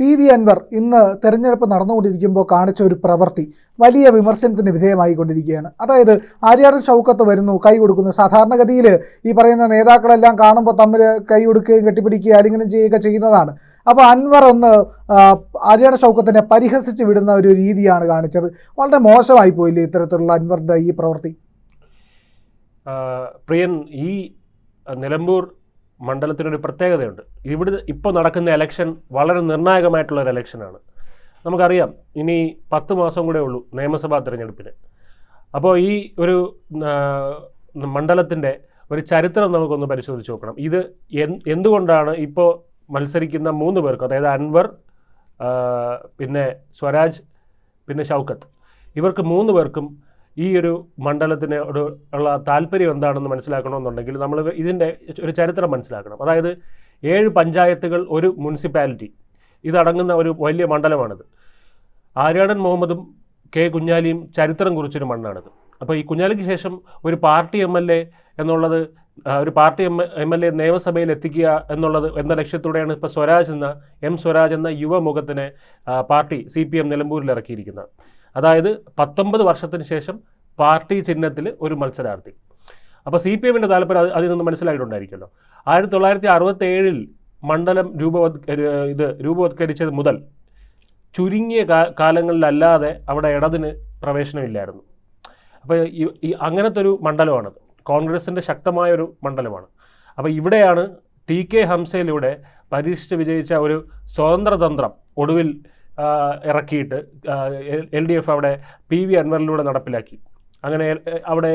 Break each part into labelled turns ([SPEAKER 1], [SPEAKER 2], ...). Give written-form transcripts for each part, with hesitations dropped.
[SPEAKER 1] PV Anwar ഇന്ന് തെരഞ്ഞെടുപ്പ് നടന്നുകൊണ്ടിരിക്കുമ്പോൾ കാണിച്ച ഒരു പ്രവൃത്തി വലിയ വിമർശനത്തിന് വിധേയമായിക്കൊണ്ടിരിക്കുകയാണ്. അതായത് ആര്യാടൻ ഷൗക്കത്ത് വരുന്നു, കൈ കൊടുക്കുന്നു. സാധാരണഗതിയിൽ ഈ പറയുന്ന നേതാക്കളെല്ലാം കാണുമ്പോൾ തമ്മിൽ കൈ കൊടുക്കുകയും കെട്ടിപ്പിടിക്കുകയും ആലിംഗനം ചെയ്യുകയൊക്കെ ചെയ്യുന്നതാണ്. അപ്പോൾ അൻവർ ഒന്ന് ആര്യാടൻ ഷൗക്കത്തിനെ പരിഹസിച്ച് വിടുന്ന ഒരു രീതിയാണ് കാണിച്ചത്. വളരെ മോശമായി പോയില്ലേ ഇത്തരത്തിലുള്ള അൻവറിൻ്റെ ഈ പ്രവൃത്തി?
[SPEAKER 2] പ്രിയൻ, ഈ നിലമ്പൂർ മണ്ഡലത്തിനൊരു പ്രത്യേകതയുണ്ട്. ഇവിടെ ഇപ്പോൾ നടക്കുന്ന എലക്ഷൻ വളരെ നിർണായകമായിട്ടുള്ളൊരു എലക്ഷനാണ്. നമുക്കറിയാം ഇനി 10 മാസം കൂടെ ഉള്ളൂ നിയമസഭാ തിരഞ്ഞെടുപ്പിന്. അപ്പോൾ ഈ ഒരു മണ്ഡലത്തിൻ്റെ ഒരു ചരിത്രം നമുക്കൊന്ന് പരിശോധിച്ച് നോക്കണം. ഇത് എന്തുകൊണ്ടാണ് ഇപ്പോൾ മത്സരിക്കുന്ന 3 പേർക്കും, അതായത് അൻവർ, പിന്നെ സ്വരാജ്, പിന്നെ ഷൗക്കത്ത്, ഇവർക്ക് 3 പേർക്കും ഈ ഒരു മണ്ഡലത്തിനോട് ഉള്ള താല്പര്യം എന്താണെന്ന് മനസ്സിലാക്കണമെന്നുണ്ടെങ്കിൽ നമ്മൾ ഇതിൻ്റെ ഒരു ചരിത്രം മനസ്സിലാക്കണം. അതായത് 7 പഞ്ചായത്തുകൾ, ഒരു മുനിസിപ്പാലിറ്റി, ഇതടങ്ങുന്ന ഒരു വലിയ മണ്ഡലമാണിത്. ആര്യാടൻ മുഹമ്മദും കെ കുഞ്ഞാലിയും ചരിത്രം കുറിച്ചൊരു മണ്ണാണിത്. അപ്പോൾ ഈ കുഞ്ഞാലിക്ക് ശേഷം ഒരു പാർട്ടി MLA എന്നുള്ളത്, ഒരു പാർട്ടി MLA നിയമസഭയിൽ എത്തിക്കുക എന്ന ലക്ഷ്യത്തോടെയാണ് ഇപ്പോൾ സ്വരാജ് എന്ന യുവമുഖത്തിനെ പാർട്ടി CPM നിലമ്പൂരിൽ ഇറക്കിയിരിക്കുന്നത്. അതായത് 19 വർഷത്തിന് ശേഷം പാർട്ടി ചിഹ്നത്തിൽ ഒരു മത്സരാർത്ഥി. അപ്പോൾ CPMൻ്റെ താല്പര്യം അതിൽ നിന്ന് മനസ്സിലായിട്ടുണ്ടായിരിക്കുമല്ലോ. 1967 മണ്ഡലം രൂപവത്കരിച്ചത് മുതൽ ചുരുങ്ങിയ കാലങ്ങളിലല്ലാതെ അവിടെ ഇടതിന് പ്രവേശനമില്ലായിരുന്നു. അപ്പോൾ ഈ അങ്ങനത്തെ ഒരു മണ്ഡലമാണത്. കോൺഗ്രസിൻ്റെ ശക്തമായൊരു മണ്ഡലമാണ്. അപ്പോൾ ഇവിടെയാണ് TK ഹംസയിലൂടെ പരീക്ഷിച്ച് വിജയിച്ച ഒരു സ്വതന്ത്രതന്ത്രം ഒടുവിൽ ഇറക്കിയിട്ട് LDF അവിടെ PV അൻവറിലൂടെ നടപ്പിലാക്കി. അങ്ങനെ അവിടെ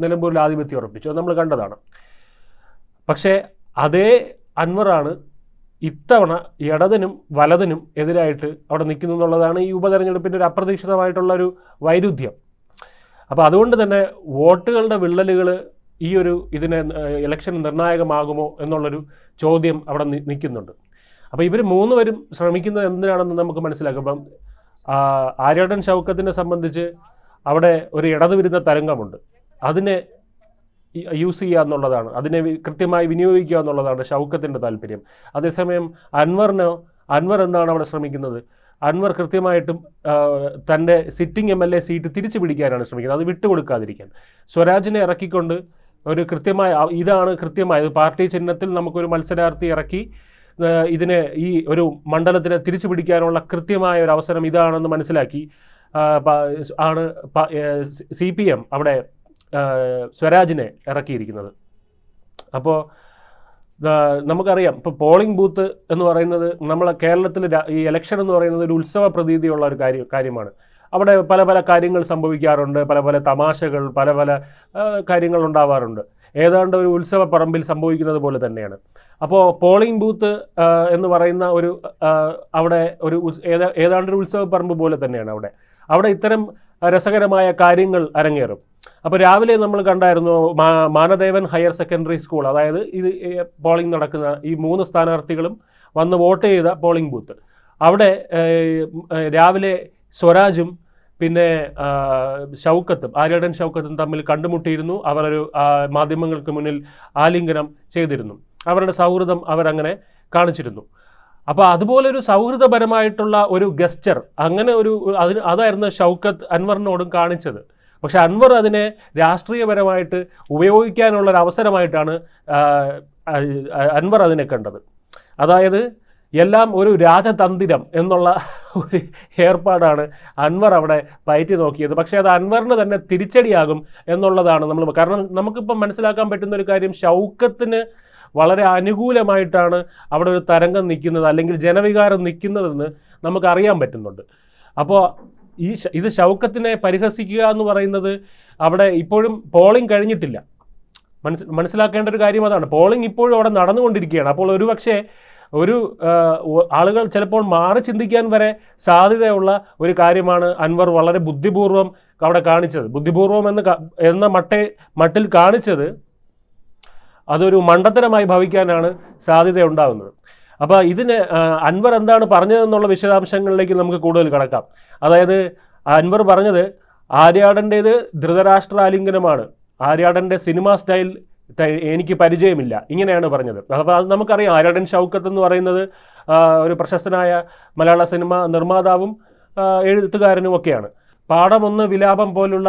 [SPEAKER 2] നിലമ്പൂരിൽ ആധിപത്യം ഉറപ്പിച്ചു. അത് നമ്മൾ കണ്ടതാണ്. പക്ഷേ അതേ അൻവറാണ് ഇത്തവണ ഇടതിനും വലതിനും എതിരായിട്ട് അവിടെ നിൽക്കുന്നു എന്നുള്ളതാണ് ഈ ഉപതെരഞ്ഞെടുപ്പിൻ്റെ ഒരു അപ്രതീക്ഷിതമായിട്ടുള്ള ഒരു വൈരുദ്ധ്യം. അപ്പോൾ അതുകൊണ്ട് തന്നെ വോട്ടുകളുടെ വിള്ളലുകൾ ഈ ഒരു ഇലക്ഷൻ നിർണായകമാകുമോ എന്നുള്ളൊരു ചോദ്യം അവിടെ നിൽക്കുന്നുണ്ട്. അപ്പോൾ ഇവർ 3 പേരും ശ്രമിക്കുന്നത് എന്തിനാണെന്ന് നമുക്ക് മനസ്സിലാക്കാം. അപ്പം ആര്യാടൻ ഷൗക്കത്തിനെ സംബന്ധിച്ച് അവിടെ ഒരു ഇടതുവിരുദ്ധ തരംഗമുണ്ട്. അതിനെ യൂസ് ചെയ്യുക എന്നുള്ളതാണ്, അതിനെ കൃത്യമായി വിനിയോഗിക്കുക എന്നുള്ളതാണ് ഷൗക്കത്തിൻ്റെ താല്പര്യം. അതേസമയം അൻവർ എന്താണ് അവിടെ ശ്രമിക്കുന്നത്? അൻവർ കൃത്യമായിട്ടും തൻ്റെ സിറ്റിംഗ് MLA സീറ്റ് തിരിച്ചു പിടിക്കാനാണ് ശ്രമിക്കുന്നത്, അത് വിട്ടുകൊടുക്കാതിരിക്കാൻ. സ്വരാജിനെ ഇറക്കിക്കൊണ്ട് ഒരു കൃത്യമായ പാർട്ടി ചിഹ്നത്തിൽ നമുക്കൊരു മത്സരാർത്ഥി ഇറക്കി ഇതിനെ ഈ ഒരു മണ്ഡലത്തിനെ തിരിച്ചു പിടിക്കാനുള്ള കൃത്യമായ ഒരു അവസരം ഇതാണെന്ന് മനസ്സിലാക്കി ആണ് CPM അവിടെ സ്വരാജിനെ ഇറക്കിയിരിക്കുന്നത്. അപ്പോൾ നമുക്കറിയാം, ഇപ്പോൾ പോളിംഗ് ബൂത്ത് എന്ന് പറയുന്നത് നമ്മളെ കേരളത്തിൽ ഈ ഇലക്ഷൻ എന്ന് പറയുന്നത് ഒരു ഉത്സവ പ്രതീതിയുള്ള ഒരു കാര്യമാണ്. അവിടെ പല കാര്യങ്ങൾ സംഭവിക്കാറുണ്ട്, പല തമാശകൾ, പല കാര്യങ്ങൾ ഉണ്ടാവാറുണ്ട്. ഏതാണ്ട് ഒരു ഉത്സവ പറമ്പിൽ സംഭവിക്കുന്നത് പോലെ തന്നെയാണ്. അപ്പോൾ പോളിംഗ് ബൂത്ത് എന്ന് പറയുന്ന അവിടെ ഏതാണ്ട് ഒരു ഉത്സവ പറമ്പ് പോലെ തന്നെയാണ് അവിടെ ഇത്തരം രസകരമായ കാര്യങ്ങൾ അരങ്ങേറും. അപ്പോൾ രാവിലെ നമ്മൾ കണ്ടായിരുന്നു മാനദേവൻ ഹയർ സെക്കൻഡറി സ്കൂൾ, അതായത് ഇത് പോളിംഗ് നടക്കുന്ന ഈ 3 സ്ഥാനാർത്ഥികളും വന്ന് വോട്ട് ചെയ്ത പോളിംഗ് ബൂത്ത്. അവിടെ രാവിലെ സ്വരാജും പിന്നെ ആര്യാടൻ ഷൗക്കത്തും തമ്മിൽ കണ്ടുമുട്ടിയിരുന്നു. അവരൊരു മാധ്യമങ്ങൾക്ക് മുന്നിൽ ആലിംഗനം ചെയ്തിരുന്നു. അവരുടെ സൗഹൃദം അവരങ്ങനെ കാണിച്ചിരുന്നു. അപ്പോൾ അതുപോലൊരു സൗഹൃദപരമായിട്ടുള്ള ഒരു ഗസ്റ്റർ, അങ്ങനെ അതായിരുന്നു ഷൗക്കത്ത് അൻവറിനോടും കാണിച്ചത്. പക്ഷെ അൻവർ അതിനെ രാഷ്ട്രീയപരമായിട്ട് ഉപയോഗിക്കാനുള്ളൊരു അവസരമായിട്ടാണ് അൻവർ അതിനെ കണ്ടത്. അതായത് എല്ലാം ഒരു രാജതന്ത്രം എന്നുള്ള ഒരു ഏർപ്പാടാണ് അൻവർ അവിടെ പയറ്റി നോക്കിയത്. പക്ഷേ അത് അൻവറിന് തന്നെ തിരിച്ചടിയാകും എന്നുള്ളതാണ് കാരണം നമുക്കിപ്പം മനസ്സിലാക്കാൻ പറ്റുന്ന ഒരു കാര്യം, ഷൗക്കത്തിന് വളരെ അനുകൂലമായിട്ടാണ് അവിടെ ഒരു തരംഗം നിൽക്കുന്നത്, അല്ലെങ്കിൽ ജനവികാരം നിൽക്കുന്നതെന്ന് നമുക്കറിയാൻ പറ്റുന്നുണ്ട്. അപ്പോൾ ഇത് ഷൗക്കത്തിനെ പരിഹസിക്കുക എന്ന് പറയുന്നത്, അവിടെ ഇപ്പോഴും പോളിംഗ് കഴിഞ്ഞിട്ടില്ല. മനസ്സിലാക്കേണ്ട ഒരു കാര്യം അതാണ്. പോളിംഗ് ഇപ്പോഴും അവിടെ നടന്നുകൊണ്ടിരിക്കുകയാണ്. അപ്പോൾ ഒരുപക്ഷെ ആളുകൾ ചിലപ്പോൾ മാറി ചിന്തിക്കാൻ വരെ സാധ്യതയുള്ള ഒരു കാര്യമാണ് അൻവർ വളരെ ബുദ്ധിപൂർവം അവിടെ കാണിച്ചത്. ബുദ്ധിപൂർവം എന്ന മട്ടിൽ കാണിച്ചത് അതൊരു മണ്ടത്തരമായി ഭവിക്കാനാണ് സാധ്യത ഉണ്ടാകുന്നത്. അപ്പോൾ ഇതിന് അൻവർ എന്താണ് പറഞ്ഞതെന്നുള്ള വിശദാംശങ്ങളിലേക്ക് നമുക്ക് കൂടുതൽ കടക്കാം. അതായത് അൻവർ പറഞ്ഞത് ആര്യാടൻ്റേത് ധൃതരാഷ്ട്ര ആലിംഗനമാണ്, ആര്യാടൻ്റെ സിനിമ സ്റ്റൈൽ എനിക്ക് പരിചയമില്ല, ഇങ്ങനെയാണ് പറഞ്ഞത്. അപ്പോൾ അത് നമുക്കറിയാം, ആര്യാടൻ ഷൗക്കത്ത് എന്ന് പറയുന്നത് ഒരു പ്രശസ്തനായ മലയാള സിനിമ നിർമ്മാതാവും എഴുത്തുകാരനും ഒക്കെയാണ്. പാഠമൊന്ന്, വിലാപം പോലുള്ള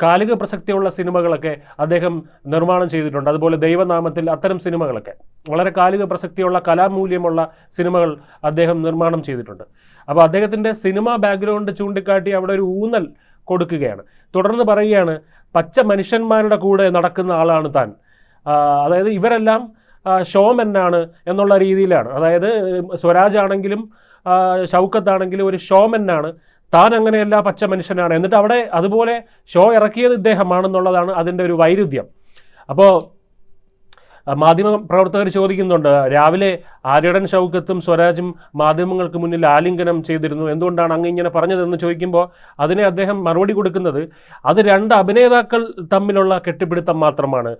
[SPEAKER 2] കാലിക പ്രസക്തിയുള്ള സിനിമകളൊക്കെ അദ്ദേഹം നിർമ്മാണം ചെയ്തിട്ടുണ്ട്. അതുപോലെ ദൈവനാമത്തിൽ, അത്തരം സിനിമകളൊക്കെ വളരെ കാലിക പ്രസക്തിയുള്ള കലാമൂല്യമുള്ള സിനിമകൾ അദ്ദേഹം നിർമ്മാണം ചെയ്തിട്ടുണ്ട്. അപ്പോൾ അദ്ദേഹത്തിൻ്റെ സിനിമാ ബാക്ക്ഗ്രൗണ്ട് ചൂണ്ടിക്കാട്ടി അവിടെ ഒരു ഊന്നൽ കൊടുക്കുകയാണ്. തുടർന്ന് പറയുകയാണ്, പച്ച മനുഷ്യന്മാരുടെ കൂടെ നടക്കുന്ന ആളാണ് താൻ. അതായത് ഇവരെല്ലാം ഷോമെന്നാണ് എന്നുള്ള രീതിയിലാണ്. അതായത് സ്വരാജ് ആണെങ്കിലും ഷൗക്കത്താണെങ്കിലും ഒരു ഷോമെന്നാണ്, താൻ അങ്ങനെയല്ല, പച്ച മനുഷ്യനാണ്. എന്നിട്ട് അവിടെ അതുപോലെ ഷോ ഇറക്കിയത് ഇദ്ദേഹമാണെന്നുള്ളതാണ് അതിൻ്റെ ഒരു വൈരുദ്ധ്യം. അപ്പോൾ മാധ്യമ പ്രവർത്തകർ ചോദിക്കുന്നുണ്ട്, രാവിലെ ആര്യടൻ ഷൗക്കത്തും സ്വരാജും മാധ്യമങ്ങൾക്ക് മുന്നിൽ ആലിംഗനം ചെയ്തിരുന്നു, എന്തുകൊണ്ടാണ് അങ്ങ് ഇങ്ങനെ പറഞ്ഞതെന്ന് ചോദിക്കുമ്പോൾ അതിനെ അദ്ദേഹം മറുപടി കൊടുക്കുന്നത്, അത് രണ്ട് അഭിനേതാക്കൾ തമ്മിലുള്ള കെട്ടിപ്പിടുത്തം മാത്രമാണ്,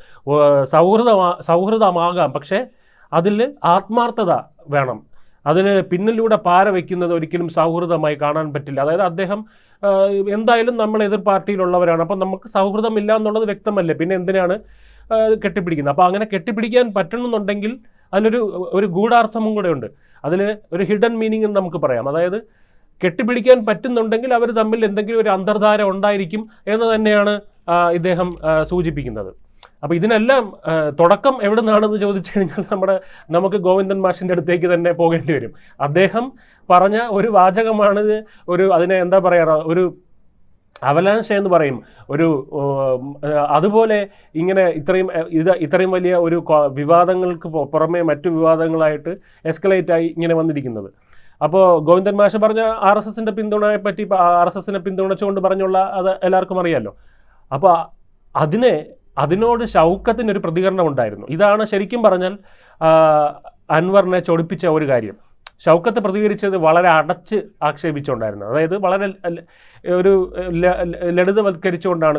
[SPEAKER 2] സൗഹൃദമാകാം, പക്ഷേ അതിൽ ആത്മാർത്ഥത വേണം, അതിന് പിന്നിലൂടെ പാര വയ്ക്കുന്നത് ഒരിക്കലും സൗഹൃദമായി കാണാൻ പറ്റില്ല. അതായത് അദ്ദേഹം എന്തായാലും നമ്മൾ എതിർ പാർട്ടിയിലുള്ളവരാണ്, അപ്പം നമുക്ക് സൗഹൃദമില്ല എന്നുള്ളത് വ്യക്തമല്ലേ, പിന്നെ എന്തിനാണ് കെട്ടിപ്പിടിക്കുന്നത്? അപ്പോൾ അങ്ങനെ കെട്ടിപ്പിടിക്കാൻ പറ്റണമെന്നുണ്ടെങ്കിൽ അതിലൊരു ഗൂഢാർത്ഥമും കൂടെ ഉണ്ട്, അതിൽ ഒരു ഹിഡൻ മീനിങ് എന്ന് നമുക്ക് പറയാം. അതായത് കെട്ടിപ്പിടിക്കാൻ പറ്റുന്നുണ്ടെങ്കിൽ അവർ തമ്മിൽ എന്തെങ്കിലും ഒരു അന്തർധാര ഉണ്ടായിരിക്കും എന്ന് തന്നെയാണ് ഇദ്ദേഹം സൂചിപ്പിക്കുന്നത്. അപ്പോൾ ഇതിനെല്ലാം തുടക്കം എവിടെ നിന്നാണെന്ന് ചോദിച്ചു കഴിഞ്ഞാൽ നമുക്ക് ഗോവിന്ദൻ മാഷിൻ്റെ അടുത്തേക്ക് തന്നെ പോകേണ്ടി വരും. അദ്ദേഹം പറഞ്ഞ ഒരു വാചകമാണിത്, അതിനെ എന്താ പറയുക, ഒരു അവലാൻഷ എന്ന് പറയും. അതുപോലെ ഇങ്ങനെ ഇത്രയും വലിയ ഒരു വിവാദങ്ങൾക്ക് പുറമെ മറ്റു വിവാദങ്ങളായിട്ട് എസ്കലേറ്റ് ആയി ഇങ്ങനെ വന്നിരിക്കുന്നത്. അപ്പോൾ ഗോവിന്ദൻ മാഷ് പറഞ്ഞ RSSന്റെ പിന്തുണയെ പറ്റി, RSSനെ പിന്തുണച്ചുകൊണ്ട് പറഞ്ഞുള്ള അത് എല്ലാവർക്കും അറിയാമല്ലോ. അപ്പോൾ അതിനോട് ഷൗക്കത്തിനൊരു പ്രതികരണം ഉണ്ടായിരുന്നു. ഇതാണ് ശരിക്കും പറഞ്ഞാൽ അൻവറിനെ ചൊടിപ്പിച്ച ഒരു കാര്യം. ഷൗക്കത്ത് പ്രതികരിച്ചത് വളരെ അടച്ച് ആക്ഷേപിച്ചുകൊണ്ടായിരുന്നു. അതായത് വളരെ ഒരു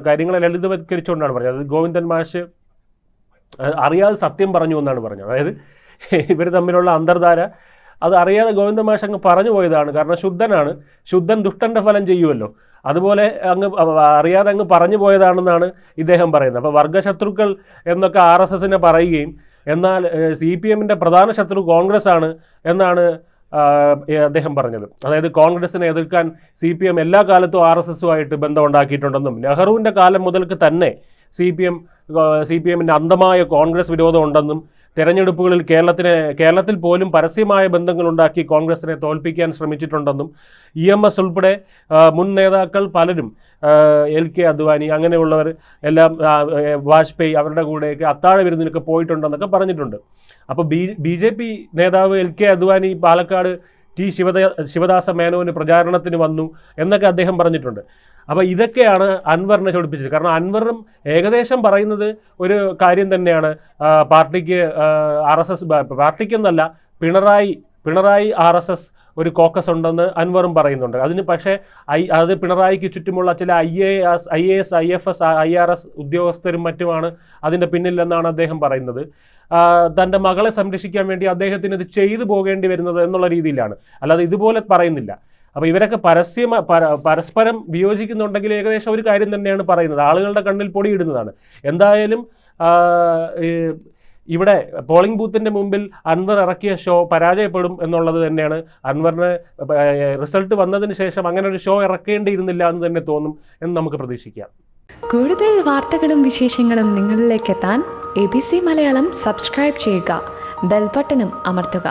[SPEAKER 2] കാര്യങ്ങളെ ലളിതവത്കരിച്ചുകൊണ്ടാണ് പറഞ്ഞത്. അത് ഗോവിന്ദൻ മാഷ് അറിയാതെ സത്യം പറഞ്ഞു എന്നാണ് പറഞ്ഞത്. അതായത് ഇവർ തമ്മിലുള്ള അന്തർധാര അത് അറിയാതെ ഗോവിന്ദൻ മാഷ് അങ്ങ് പറഞ്ഞു പോയതാണ്. കാരണം ശുദ്ധൻ ദുഷ്ടൻ്റെ ഫലം ചെയ്യുമല്ലോ, അതുപോലെ അറിയാതെ അങ്ങ് പറഞ്ഞു പോയതാണെന്നാണ് ഇദ്ദേഹം പറയുന്നത്. അപ്പോൾ വർഗശത്രുക്കൾ എന്നൊക്കെ RSSനെ പറയുകയും എന്നാൽ CPMൻ്റെ പ്രധാന ശത്രു കോൺഗ്രസ് ആണ് എന്നാണ് അദ്ദേഹം പറഞ്ഞത്. അതായത് കോൺഗ്രസിനെ എതിർക്കാൻ CPM എല്ലാ കാലത്തും RSSുമായിട്ട് ബന്ധമുണ്ടാക്കിയിട്ടുണ്ടെന്നും നെഹ്റുവിൻ്റെ കാലം മുതൽക്ക് തന്നെ CPMൻ്റെ അന്ധമായ കോൺഗ്രസ് വിരോധം ഉണ്ടെന്നും തെരഞ്ഞെടുപ്പുകളിൽ കേരളത്തിൽ പോലും പരസ്യമായ ബന്ധങ്ങളുണ്ടാക്കി കോൺഗ്രസിനെ തോൽപ്പിക്കാൻ ശ്രമിച്ചിട്ടുണ്ടെന്നും EMS ഉൾപ്പെടെ മുൻ നേതാക്കൾ പലരും LK അദ്വാനി അങ്ങനെയുള്ളവർ എല്ലാം വാജ്പേയി അവരുടെ കൂടെയൊക്കെ അത്താഴ വിരുന്നിനൊക്കെ പോയിട്ടുണ്ടെന്നൊക്കെ പറഞ്ഞിട്ടുണ്ട്. അപ്പോൾ BJP നേതാവ് LK അദ്വാനി പാലക്കാട് ശിവദാസ മേനോന് പ്രചാരണത്തിന് വന്നു എന്നൊക്കെ അദ്ദേഹം പറഞ്ഞിട്ടുണ്ട്. അപ്പോൾ ഇതൊക്കെയാണ് അൻവറിനെ ചൊടിപ്പിച്ചത്. കാരണം അൻവറും ഏകദേശം പറയുന്നത് ഒരു കാര്യം തന്നെയാണ്, പാർട്ടിക്കെന്നല്ല പിണറായി RSS ഒരു കോക്കസ് ഉണ്ടെന്ന് അൻവറും പറയുന്നുണ്ട്. അതിന് പക്ഷേ അത് പിണറായിക്ക് ചുറ്റുമുള്ള ചില IAS IFS IRS ഉദ്യോഗസ്ഥരും മറ്റുമാണ് അതിൻ്റെ പിന്നിലെന്നാണ് അദ്ദേഹം പറയുന്നത്. തൻ്റെ മകളെ സംരക്ഷിക്കാൻ വേണ്ടി അദ്ദേഹത്തിന് ഇത് ചെയ്തു പോകേണ്ടി വരുന്നത് എന്നുള്ള രീതിയിലാണ്, അല്ലാതെ ഇതുപോലെ പറയുന്നില്ല. അപ്പോൾ ഇവരൊക്കെ പരസ്പരം വിയോജിക്കുന്നുണ്ടെങ്കിൽ ഏകദേശം ഒരു കാര്യം തന്നെയാണ് പറയുന്നത്, ആളുകളുടെ കണ്ണിൽ പൊടിയിടുന്നതാണ്. എന്തായാലും ഇവിടെ പോളിംഗ് ബൂത്തിൻ്റെ മുമ്പിൽ അൻവർ ഇറക്കിയ ഷോ പരാജയപ്പെടും എന്നുള്ളത് തന്നെയാണ്. അൻവറിന് റിസൾട്ട് വന്നതിന് ശേഷം അങ്ങനെ ഒരു ഷോ ഇറക്കേണ്ടിയിരുന്നില്ല എന്ന് തന്നെ തോന്നും എന്ന് നമുക്ക് പ്രതീക്ഷിക്കാം.
[SPEAKER 3] കൂടുതൽ വാർത്തകളും വിശേഷങ്ങളും നിങ്ങളിലേക്ക് എത്താൻ ABC മലയാളം സബ്സ്ക്രൈബ് ചെയ്യുക, ബെൽ ബട്ടണും അമർത്തുക.